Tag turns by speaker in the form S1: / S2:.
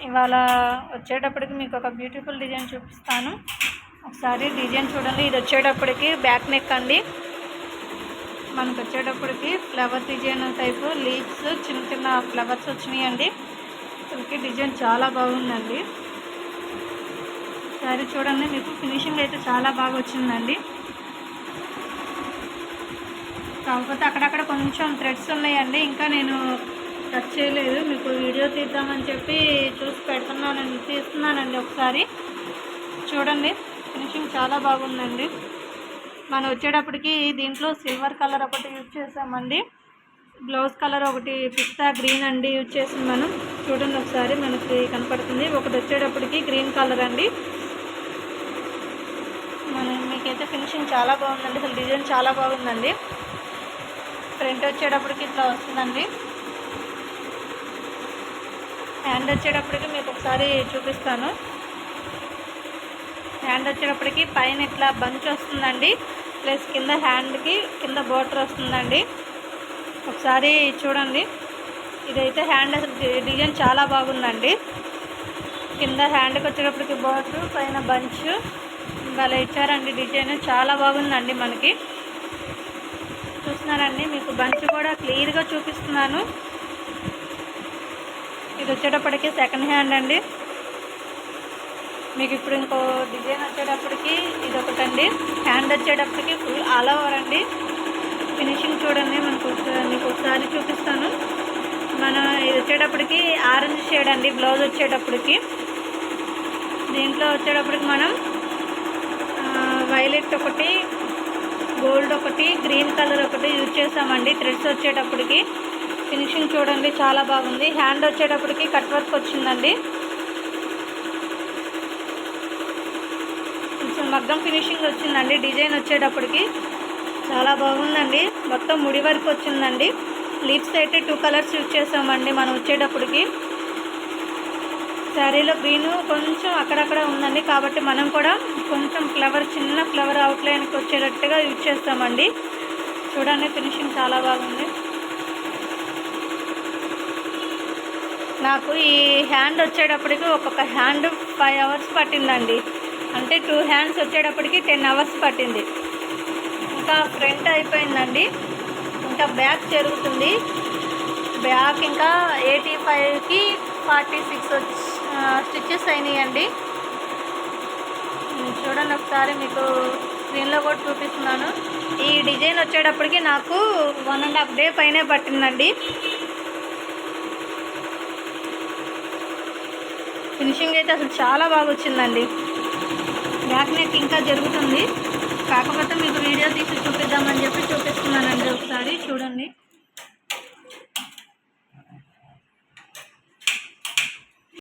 S1: ఇవాళ వచ్చేటప్పటికి మీకు ఒక బ్యూటిఫుల్ డిజైన్ చూపిస్తాను. ఒకసారి డిజైన్ చూడండి. ఇది వచ్చేటప్పటికి బ్యాక్ నెక్ అండి. మనకు వచ్చేటప్పటికి ఫ్లవర్ డిజైన్ టైపు లీవ్స్ చిన్న చిన్న ఫ్లవర్స్ వచ్చినాయండి. అసలుకి డిజైన్ చాలా బాగుందండి. ఒకసారి చూడండి, మీకు ఫినిషింగ్ అయితే చాలా బాగా వచ్చిందండి. కాకపోతే అక్కడక్కడ కొంచెం థ్రెడ్స్ ఉన్నాయండి, ఇంకా నేను కట్ చేయలేదు. మీకు వీడియో తీద్దామని చెప్పి తీస్తున్నానండి. ఒకసారి చూడండి, ఫినిషింగ్ చాలా బాగుందండి. మనం వచ్చేటప్పటికి దీంట్లో సిల్వర్ కలర్ ఒకటి యూజ్ చేసామండి. బ్లౌజ్ కలర్ ఒకటి పిస్తా గ్రీన్ అండి యూజ్ చేసింది. మనం చూడండి, ఒకసారి మనకి కనపడుతుంది. ఒకటి వచ్చేటప్పటికి గ్రీన్ కలర్ అండి. మీకైతే ఫినిషింగ్ చాలా బాగుందండి. అసలు డిజైన్ చాలా బాగుందండి. ఫ్రంట్ వచ్చేటప్పటికి ఇట్లా వస్తుందండి. హ్యాండ్ వచ్చేటప్పటికి మీకు ఒకసారి చూపిస్తాను. హ్యాండ్ వచ్చేటప్పటికి పైన ఇట్లా బంచ్ వస్తుందండి, ప్లస్ కింద హ్యాండ్కి కింద బోర్డర్ వస్తుందండి. ఒకసారి చూడండి, ఇదైతే హ్యాండ్ అసలు డిజైన్ చాలా బాగుందండి. కింద హ్యాండ్కి వచ్చేటప్పటికి బోర్డర్, పైన బంచ్ ఇలా ఇచ్చారండి. డిజైన్ చాలా బాగుందండి. మనకి చూస్తున్నారండి, మీకు బంచ్ కూడా క్లియర్గా చూపిస్తున్నాను. ఇది వచ్చేటప్పటికి సెకండ్ హ్యాండ్ అండి. మీకు ఇప్పుడు ఇంకో డిజైన్ వచ్చేటప్పటికి ఇది ఒకటండి. హ్యాండ్ వచ్చేటప్పటికి ఫుల్ ఆల్ ఓవర్ అండి. ఫినిషింగ్ చూడండి, మీకు ఒకసారి చూపిస్తాను. ఇది వచ్చేటప్పటికి ఆరెంజ్ షేడ్ అండి. బ్లౌజ్ వచ్చేటప్పటికి దీంట్లో వచ్చేటప్పటికి మనం వైలెట్ ఒకటి, గోల్డ్ ఒకటి, గ్రీన్ కలర్ ఒకటి యూజ్ చేసామండి. థ్రెడ్స్ వచ్చేటప్పటికి ఫినిషింగ్ చూడండి, చాలా బాగుంది. హ్యాండ్ వచ్చేటప్పటికి కట్ వర్క్ వచ్చిందండి. కొంచెం మగ్గం ఫినిషింగ్ వచ్చిందండి. డిజైన్ వచ్చేటప్పటికి చాలా బాగుందండి. మొత్తం ముడి వర్క్ వచ్చిందండి. లీవ్స్ అయితే 2 కలర్స్ యూజ్ చేసామండి. మనం వచ్చేటప్పటికి శారీలో గ్రీను కొంచెం అక్కడక్కడ ఉందండి, కాబట్టి మనం కూడా కొంచెం చిన్న ఫ్లవర్ అవుట్లైన్కి వచ్చేటట్టుగా యూజ్ చేస్తామండి. చూడండి, ఫినిషింగ్ చాలా బాగుంది. నాకు ఈ హ్యాండ్ వచ్చేటప్పటికి ఒక్కొక్క హ్యాండ్ 5 అవర్స్ పట్టిందండి. అంటే 2 హ్యాండ్స్ వచ్చేటప్పటికి 10 అవర్స్ పట్టింది. ఇంకా ఫ్రంట్ అయిపోయిందండి, ఇంకా బ్యాక్ జరుగుతుంది. బ్యాక్ ఇంకా 85కి 46 స్టిచ్చెస్ అయినాయండి. చూడండి, ఒకసారి మీకు స్క్రీన్లో కూడా చూపిస్తున్నాను. ఈ డిజైన్ వచ్చేటప్పటికి నాకు 1.5 డే పైనే పట్టిందండి. ఫినిషింగ్ అయితే అసలు చాలా బాగా వచ్చిందండి. బ్యాక్ నెక్ ఇంకా జరుగుతుంది, కాకపోతే మీకు వీడియో